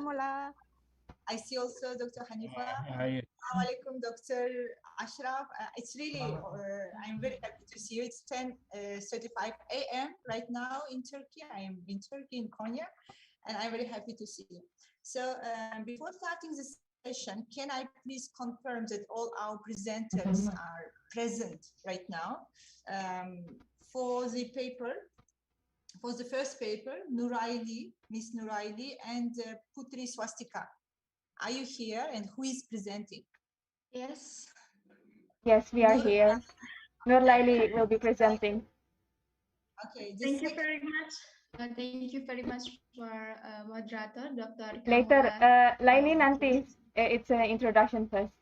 Kamola. I see also Dr. Hanifa. Hi. Assalamu alaikum, Dr. Ashraf. It's really, I'm very happy to see you. It's 10:35 a.m. right now in Turkey. I am in Turkey, in Konya, and I'm very happy to see you. So before starting the session, can I please confirm that all our presenters are present right now? For the paper, for the first paper, Nurlaili, Miss Nurlaili, and Putri Swastika. Are you here, and who is presenting? Yes. Yes, we are here. Nurlaili will be presenting. Okay. Thank you very much. Thank you very much for moderator, Dr. Later, Kamola. Laili nanti. It's an introduction first.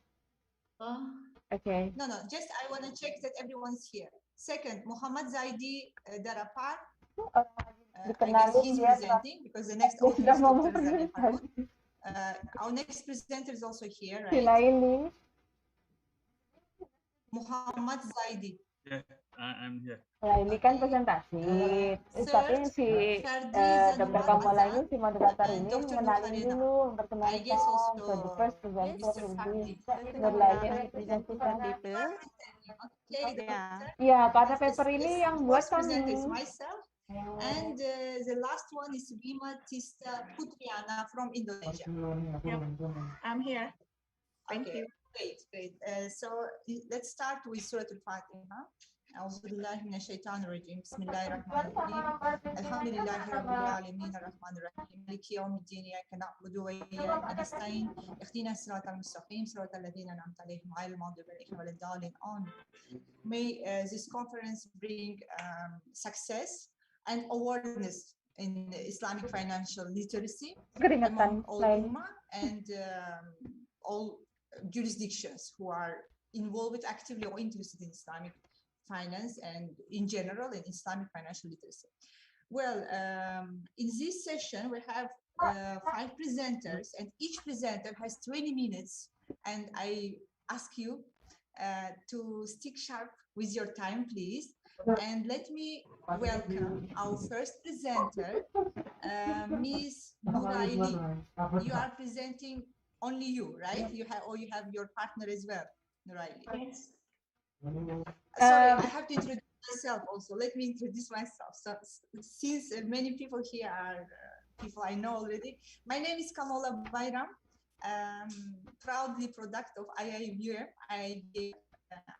Oh. Okay. No, just I want to check that everyone's here. Second, Muhammad Zaidi Darapar. I guess he's presenting because the next author is Dr. Zahid Harun. Our next presenter is also here, right? Laili. Muhammad Zaidi. Yeah, I'm here. Laili kan presentasi. Tapi si Dr. Kamola ini, si moderator ini mengenalin dulu, memperkenalkan. So the first presenter will be Nurlaili and presentasikan paper. Okay. Ya, karena paper ini yang buat kami. And the last one is Bima Tista Putriana from Indonesia. Yep. I'm here. Thank you. Great. So let's start with Surah Al-Fatiha. أعوذ بالله من الشيطان الرجيم بسم الله الرحمن الرحيم الحمد لله رب العالمين الرحمن الرحيم مالك يوم الدين إياك نعبد وإياك نستعين اهدنا الصراط المستقيم صراط الذين أنعمت عليهم غير المغضوب عليهم ولا الضالين. May this conference bring success and awareness in Islamic financial literacy among all Ummah and all jurisdictions who are involved actively or interested in Islamic finance and in general in Islamic financial literacy. Well, in this session we have 5 presenters, and each presenter has 20 minutes, and I ask you to stick sharp with your time, please. And let me welcome our first presenter, Ms. Nurlaili. You are presenting only you, right? You have your partner as well, Nurlaili. Yes. Sorry, I have to introduce myself also. Let me introduce myself. So, since many people here are people I know already, my name is Kamola Bayram. Proudly product of IIUM. I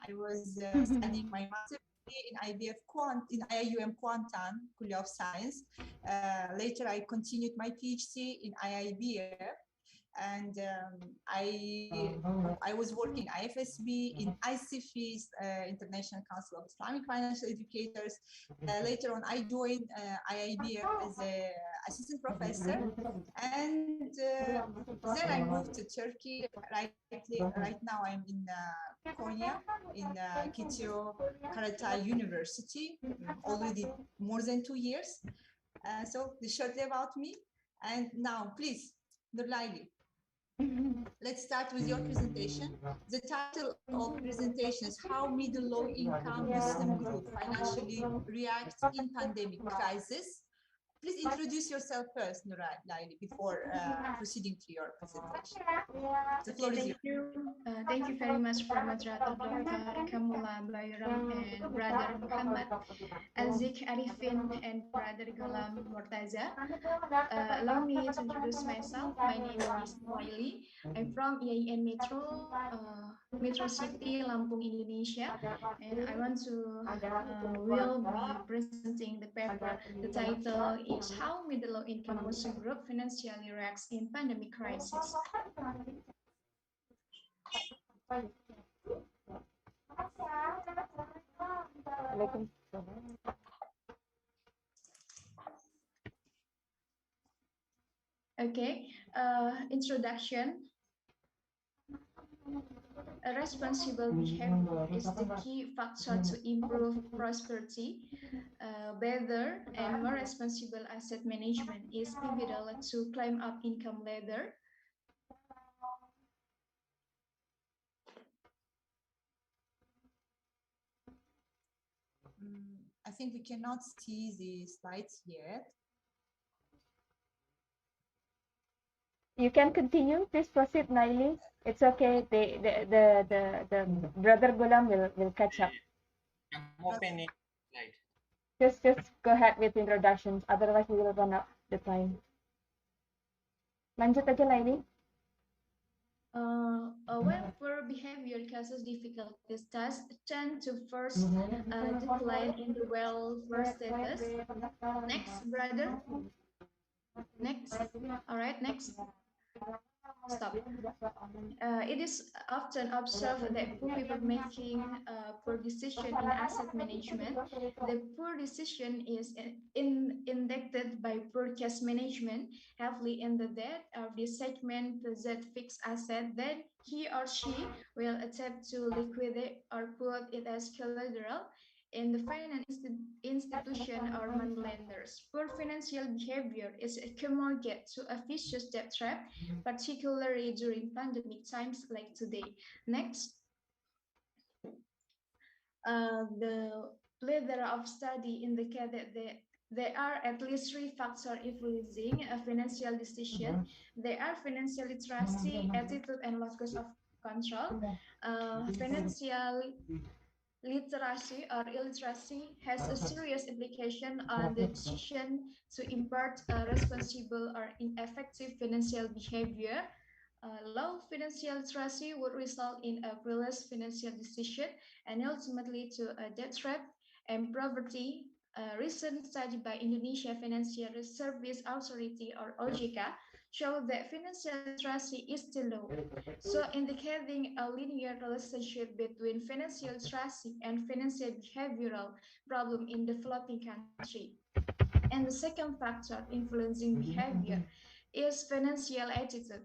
was studying my master's in IIUM Kuantan, Kulia of Science. Later, I continued my PhD in IIBF. And I was working IFSB in ICiFIL, International Council of Islamic Financial Educators. Later on, I joined IIBF as an assistant professor, and then I moved to Turkey. Right now, I'm in Konya, in Kitio Karatay University, already more than 2 years. So this shortly about me. And now, please, Nurlaili. Let's start with your presentation. The title of presentation is How Middle-Low Income Muslim Group Financially Reacts in Pandemic Crisis. Please introduce yourself first, Nurlaili, before proceeding to your presentation. The floor is yours. Thank you very much for moderator Dr. Kamola Bayram and brother Muhammad Azik Arifin and brother Gulam Mortaza. Allow me to introduce myself. My name is Nurlaili. I'm from IIN Metro City, Lampung, Indonesia, and I want to will be presenting the paper. The title is How Middle-Low Income Muslim Group Financially Reacts in Pandemic Crisis. Okay, introduction. A responsible behavior is the key factor to improve prosperity. Better and more responsible asset management is pivotal to climb up income ladder. I think we cannot see the slides yet. You can continue. Please proceed, Naili. It's okay. The brother Gulam will catch up. I'm opening slide. Just go ahead with introductions. Otherwise, we will run out the time. Lanjut aja, Naili. When poor behavior causes difficulties, tasks tend to first decline in the welfare status. Next, brother. Next. All right, next. Stop. It is often observed that poor people making poor decision in asset management. The poor decision is indicted by poor cash management, heavily in the debt of the segment possess fixed asset that he or she will attempt to liquidate or put it as collateral in the finance institution or money lenders. Poor financial behavior is a common get to a vicious debt trap, particularly during pandemic times like today. Next, the leader of study indicated that there are at least three factors influencing a financial decision. They are financial literacy, attitude, and locus of control. Financial literacy or illiteracy has a serious implication on the decision to impart a responsible or ineffective financial behavior. Low financial literacy would result in a careless financial decision and ultimately to a debt trap and poverty. A recent study by Indonesia Financial Service Authority or OJK showed that financial literacy is still low, so indicating a linear relationship between financial literacy and financial behavioral problem in developing country. And the second factor influencing behavior is financial attitude.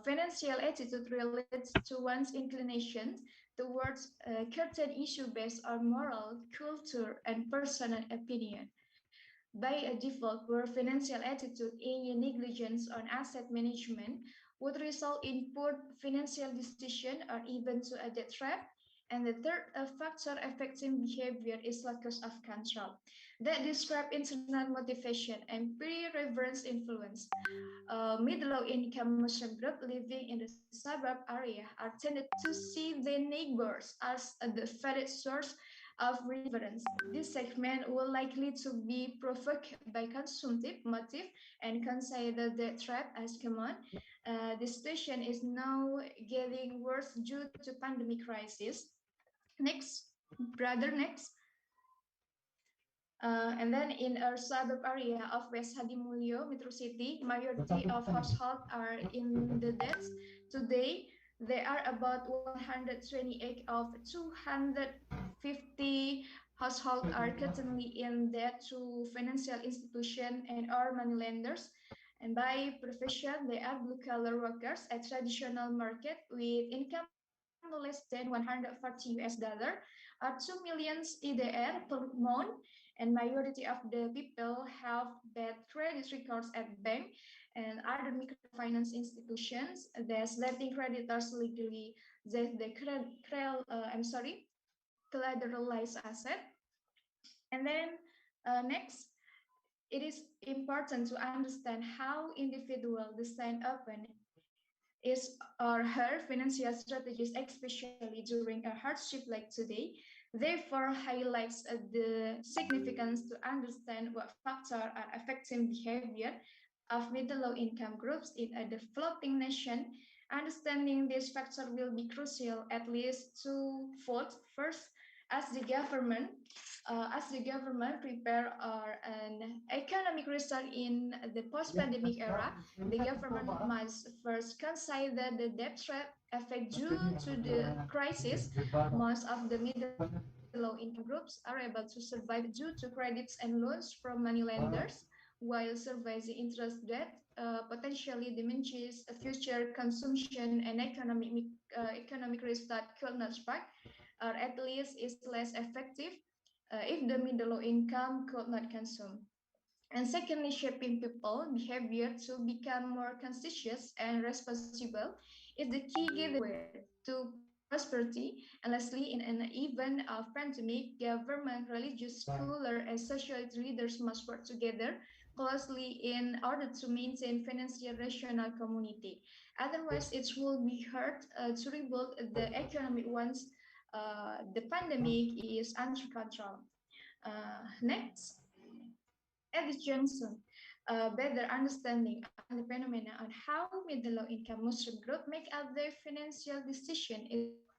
Financial attitude relates to one's inclination towards certain issue based on moral, culture, and personal opinion. By a default, where financial attitude in negligence on asset management would result in poor financial decision or even to a debt trap. And the third factor affecting behavior is locus of control that describe internal motivation and pre-reverence influence. Middle income Muslim group living in the suburb area are tended to see their neighbors as the favorite source of reverence. This segment will likely to be provoked by consumptive motive and consider the trap as common. The situation is now getting worse due to pandemic crisis. Next, brother, next. And then in a suburb area of West Hadimulyo, Metro City, majority of households are in the debts. Today, there are about 128 of 250 households are currently in debt to financial institutions and or money lenders. And by profession, they are blue-collar workers at traditional market with income no less than 140 US dollar, or 2 million IDR per month, and majority of the people have bad credit records at bank and other microfinance institutions that's letting creditors legally the collateralized asset. And then next, it is important to understand how individual design open his or her financial strategies, especially during a hardship like today, therefore highlights the significance to understand what factors are affecting behavior of middle-low income groups in a developing nation. Understanding this factor will be crucial at least twofold. First, as the government prepare an economic restart in the post-pandemic era, the government must first consider the debt trap effect due to the crisis. Most of the middle-low income groups are able to survive due to credits and loans from money lenders, while servicing interest debt potentially diminishes future consumption and economic restart could not spark, or at least is less effective if the middle income could not consume. And secondly, shaping people behavior to become more conscious and responsible is the key gateway to prosperity. And lastly, in an event of pandemic, government, religious, scholar, and social leaders must work together closely in order to maintain financial rational community. Otherwise, it will be hard to rebuild the economy once the pandemic is under control. Next, at this junction, better understanding on the phenomena on how middle-low-income Muslim group make up their financial decision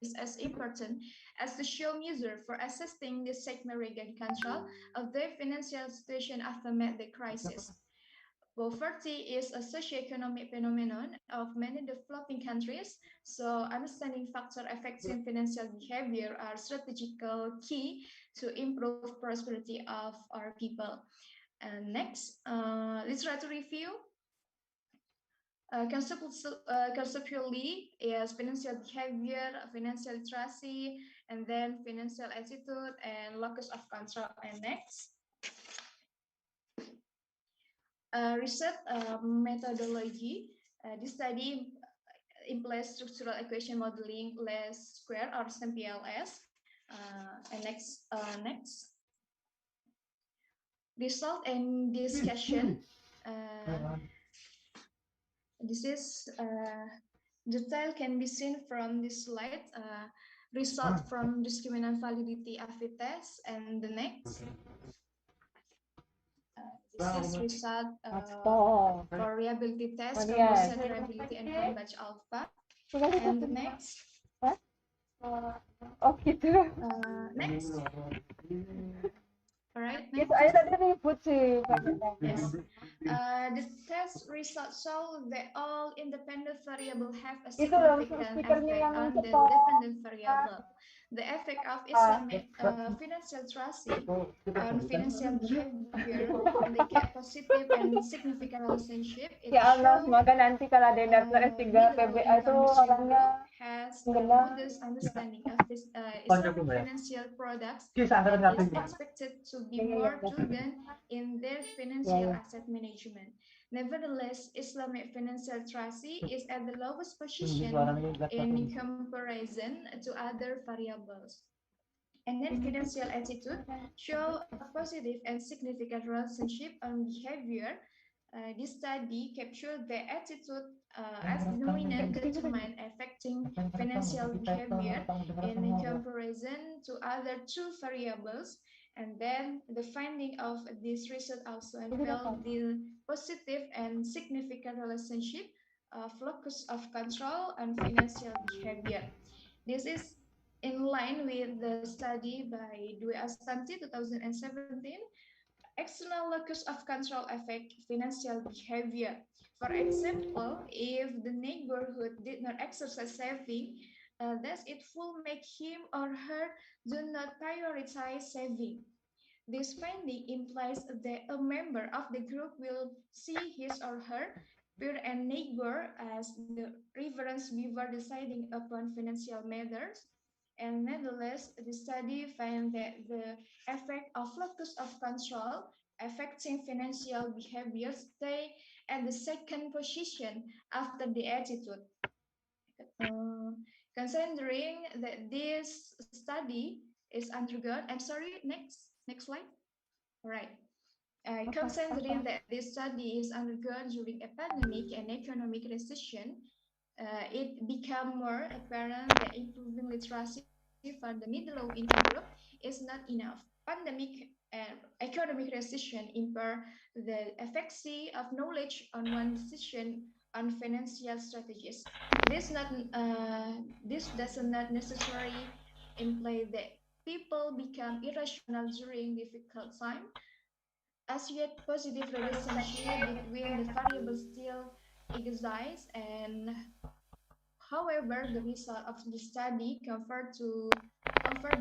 is as important as to show measure for assessing the sectarian control of their financial situation after the crisis. Poverty is a socio-economic phenomenon of many developing countries, so understanding factors affecting financial behavior are strategical key to improve prosperity of our people. And next, literature review. Conceptually is financial behavior, financial literacy, and then financial attitude and locus of control. And next, research methodology. This study employs structural equation modeling, less square or SMPLS. And next. Result and discussion. This is detail can be seen from this slide. Result from discriminant validity AFI test, and the next. This is result for reliability test, composite reliability, and Cambridge Alpha. And the next. Oh gitu. Next. All right. Yes, saya tadi ribut sih. Yes. The test results show that all independent variable have a significant effect on the dependent variable. The effect of Islamic financial literacy on financial behavior, they get positive and significant relationship. It Ya Allah, semoga nanti kalau ada daftar S3 PBA itu orangnya has the modest understanding of this Islamic financial products is expected to be more prudent in their financial asset management. Nevertheless, Islamic financial literacy is at the lowest position in comparison to other variables. And then financial attitude show a positive and significant relationship on behavior. This study captured the attitude as the dominant determinant affecting financial behavior in comparison to other two variables. And then the finding of this research also unveiled the positive and significant relationship of locus of control and financial behavior. This is in line with the study by Dwi Astanti 2017. External locus of control affect financial behavior. For example, if the neighborhood did not exercise saving, thus it will make him or her do not prioritize saving. This finding implies that a member of the group will see his or her peer and neighbor as the reference before deciding upon financial matters. And nevertheless, the study found that the effect of locus of control affecting financial behavior stay at the second position after the attitude. Considering that this study is undergone, I'm sorry, next slide. All right. Considering that this study is undergone during a pandemic and economic recession, it became more apparent that improving literacy for the middle-low income group is not enough. Pandemic and economic recession impair the efficacy of knowledge on one decision on financial strategies. This does not necessarily imply that people become irrational during difficult time. As yet, positive relationship between the variables still exists, and however, the result of the study confirmed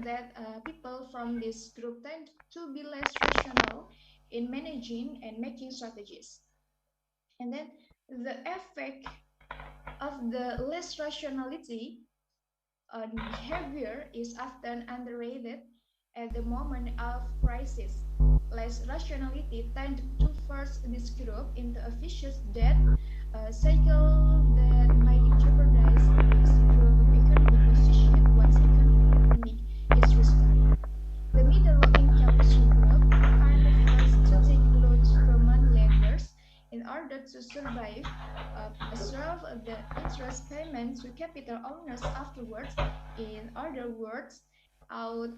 that people from this group tend to be less rational in managing and making strategies. And then the effect of the less rationality on behavior is often underrated at the moment of crisis. Less rationality tend to force this group into a vicious debt cycle that might jeopardize this group economic position once economic is restored. The middle income group are the first to take loans from landlords the interest payment to capital owners afterwards. In other words, out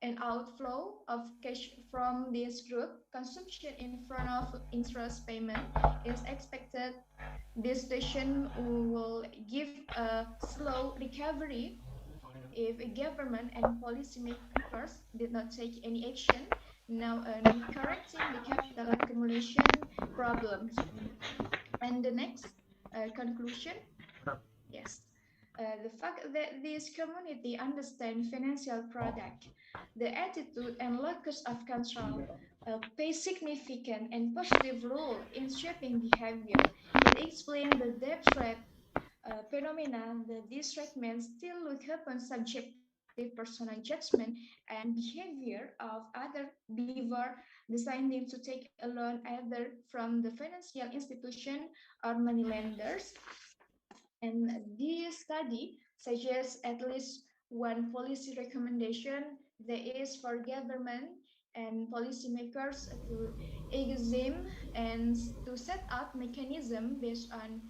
an outflow of cash from this group, consumption in front of interest payment is expected. This situation will give a slow recovery if government and policymakers did not take any action now in correcting the capital accumulation problems. And the next conclusion, yes, the fact that this community understand financial product, the attitude and locus of control play significant and positive role in shaping behavior. It explains the debt threat phenomena that these treatments still look upon subjective personal judgment and behavior of other believer deciding to take a loan either from the financial institution or money lenders. And this study suggests at least one policy recommendation that is for government and policymakers to examine and to set up mechanism based on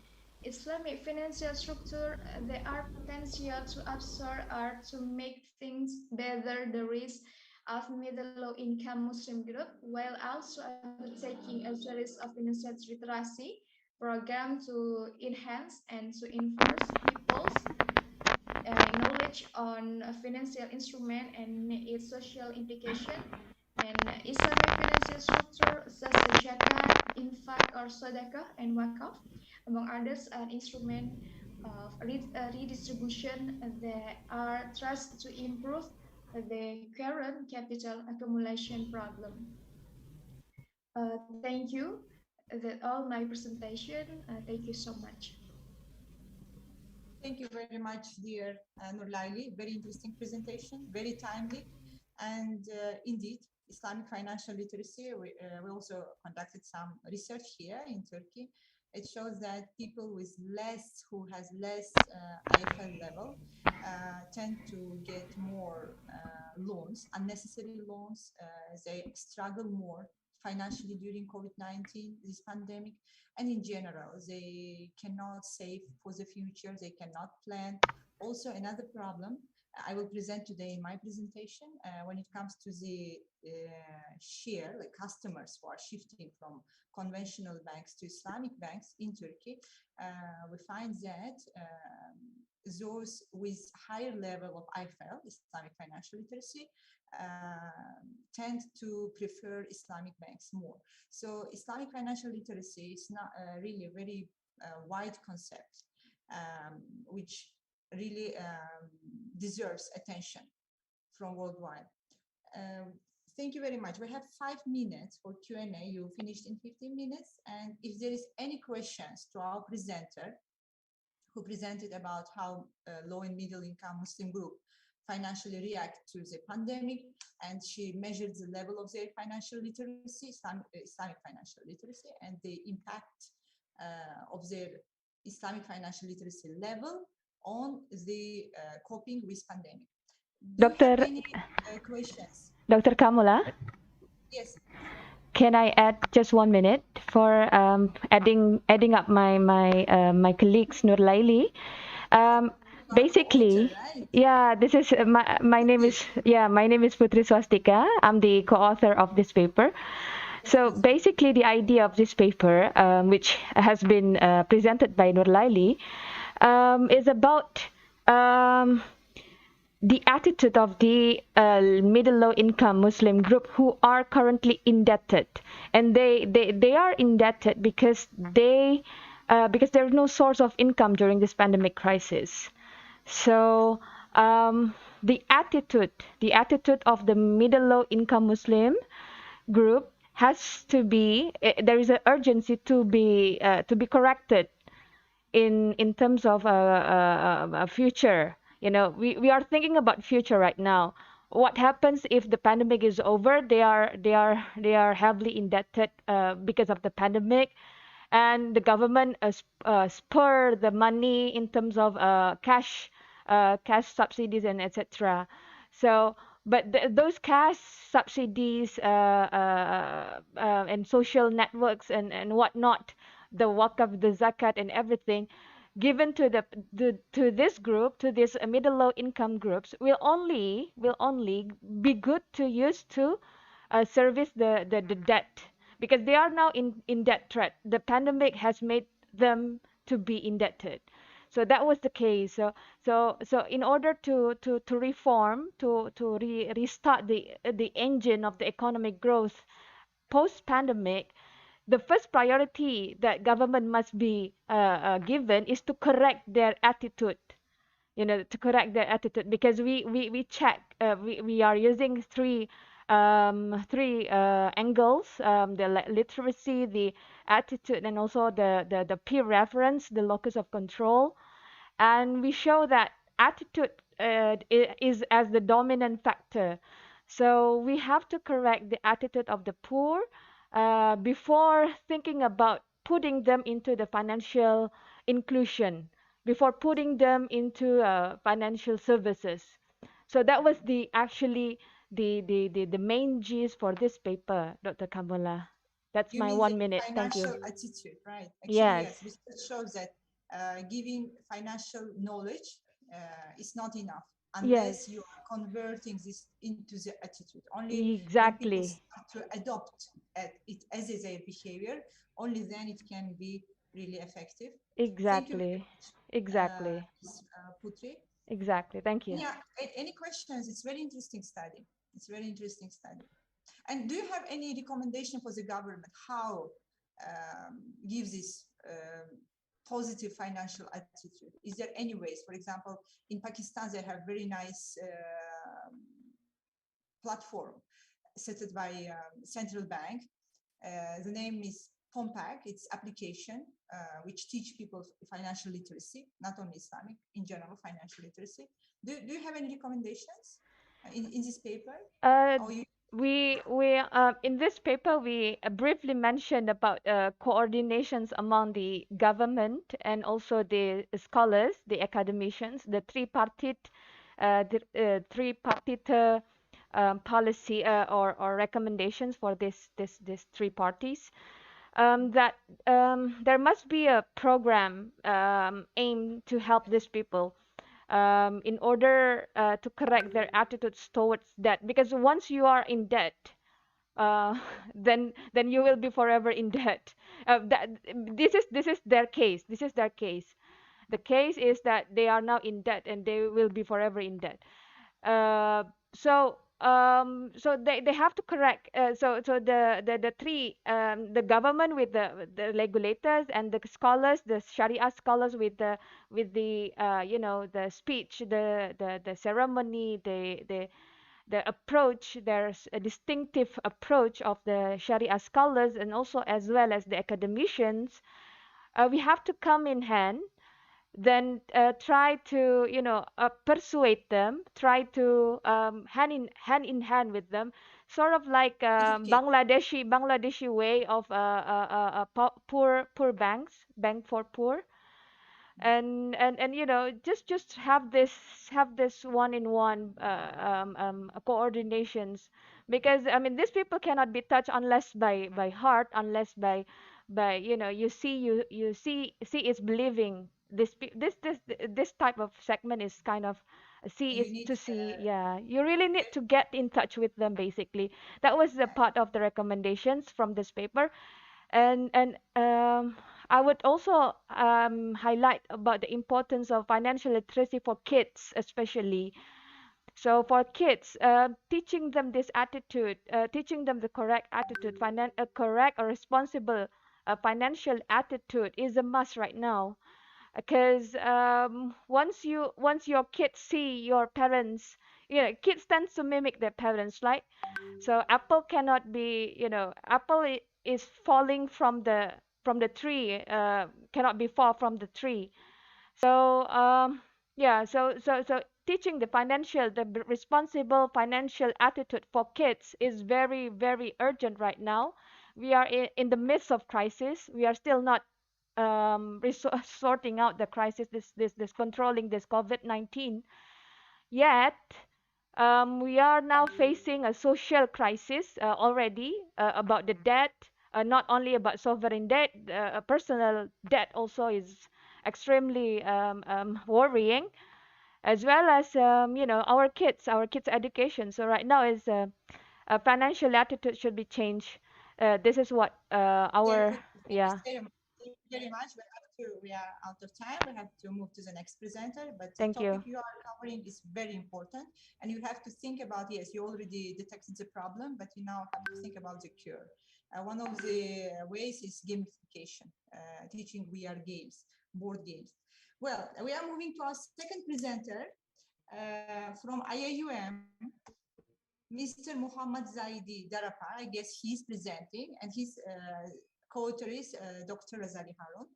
Islamic financial structure that are potential to absorb or to make things better the risk of middle low income Muslim group while also undertaking a series of financial literacy program to enhance and to enforce people's knowledge on financial instrument and its social implication. And Islamic financial structure such as zakat, infaq, or sadaqah and wakaf, among others, are instrument of redistribution that are trusted to improve the current capital accumulation problem. Thank you. That's all my presentation. Thank you so much. Thank you very much, dear Nurlaili. Very interesting presentation, very timely. And indeed, Islamic financial literacy, we also conducted some research here in Turkey. It shows that people with less, who has less IFL level, tend to get more loans, unnecessary loans. They struggle more financially during COVID-19, this pandemic, and in general, they cannot save for the future, they cannot plan. Also, another problem I will present today in my presentation, when it comes to the share, like customers who are shifting from conventional banks to Islamic banks in Turkey, we find that those with higher level of IFL, Islamic financial literacy, tend to prefer Islamic banks more. So Islamic financial literacy is not really a very wide concept, which really deserves attention from worldwide. Thank you very much. We have 5 minutes for Q&A. You finished in 15 minutes. And if there is any questions to our presenter, who presented about how low and middle income Muslim group financially react to the pandemic, and she measured the level of their financial literacy, Islamic financial literacy, and the impact of their Islamic financial literacy level on the coping with pandemic. Dr. Any questions? Dr. Kamula? Yes. Can I add just 1 minute for adding up my colleagues Nurlaili? Basically, yeah, this is my name is Putri Swastika. I'm the co-author of this paper. So basically, the idea of this paper, which has been presented by Nurlaili, is about the attitude of the middle low income Muslim group who are currently indebted, and they are indebted because there's no source of income during this pandemic crisis. So the attitude of the middle low income Muslim group has to be, there is an urgency to be corrected in terms of a future. You know, we are thinking about future right now. What happens if the pandemic is over? They are heavily indebted because of the pandemic, and the government spur the money in terms of cash subsidies and etc. So, but those cash subsidies and social networks and whatnot, the wakaf, the zakat, and everything, given to to this group, to this middle low income groups, will only be good to use to service the debt, because they are now in debt threat. The pandemic has made them to be indebted. So that was the case. So in order to reform, restart the engine of the economic growth post pandemic, the first priority that government must be given is to correct their attitude, to correct their attitude, because we check, we are using three angles, the literacy, the attitude, and also the peer reference, the locus of control. And we show that attitude is as the dominant factor. So we have to correct the attitude of the poor before thinking about putting them into the financial inclusion, before putting them into financial services. So that was the actually the main gist for this paper, Dr. Kamala. That's You my mean the 1 minute. Thank you. financial attitude, right? Actually, Yes. yes, research shows that giving financial knowledge is not enough unless Yes. you are converting this into the attitude. Only when people Exactly. start to adopt it as a behavior, only then it can be really effective. Thank you very Exactly. much, Exactly. Ms. Putri. Exactly. Thank you. Yeah, any questions? It's very interesting study. It's very interesting study. And do you have any recommendation for the government how give this positive financial attitude? Is there any ways? For example, in Pakistan, they have very nice platform set by central bank. The name is Pompac. It's application which teach people financial literacy, not only Islamic, in general financial literacy. Do you have any recommendations in this paper? Uh, Or you we in this paper we briefly mentioned about coordinations among the government and also the scholars, the academicians, the tripartite policy or recommendations for this three parties. That there must be a program aimed to help these people in order to correct their attitudes towards debt. Because once you are in debt, uh, then you will be forever in debt. This is their case. This is their case. The case is that they are now in debt and they will be forever in debt. Uh, so they have to correct. So the three the government with the regulators and the scholars, the Sharia scholars with the the speech, the ceremony, the approach. There's a distinctive approach of the Sharia scholars and also as well as the academicians. We have to come in hand, then try to persuade them, try to hand in hand with them, sort of like educate? Bangladeshi way of poor banks, bank for poor. And just have this one-in-one coordinations, because I mean these people cannot be touched unless by heart, unless by you see is believing. This type of segment is kind of see You is need to see. Yeah, you really need to get in touch with them. Basically, that was the part of the recommendations from this paper. And I would also highlight about the importance of financial literacy for kids, especially. So for kids, teaching them this attitude, teaching them the correct attitude, correct or responsible financial attitude is a must right now. Because once your kids see your parents, kids tend to mimic their parents, right? So apple cannot be, apple is falling from the tree, cannot be fall from the tree. So yeah, so teaching the responsible financial attitude for kids is very very urgent right now. We are in the midst of crisis. We are still not sorting out the crisis, this controlling this COVID-19 yet. We are now facing a social crisis already about the debt, not only about sovereign debt, personal debt also is extremely worrying, as well as our kids' education. So right now is financial attitude should be changed. This is what our Definitely. Thank you yeah. very much. We are out of time. We have to move to the next presenter. But the Thank topic you. you are covering is very important. And you have to think about, yes, you already detected the problem, but you now have to think about the cure. One of the ways is gamification, teaching VR games, board games. Well, we are moving to our second presenter from IIUM, Mr. Muhammad Zaidi Darapar. I guess he's presenting, and his co-author is Dr. Razali Harun.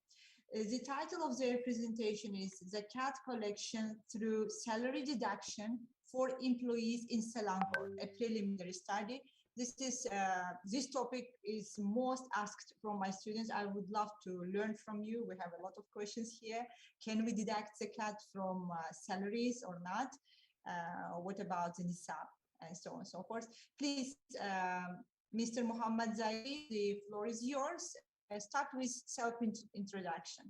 The title of their presentation is Zakat Collection Through Salary Deduction for Employees in Selangor, a preliminary study. This topic is most asked from my students. I would love to learn from you. We have a lot of questions here. Can we deduct zakat from salaries or not? What about the nisab? And so on and so forth. Please, Mr. Muhammad Zaidi, the floor is yours. Start with self-introduction.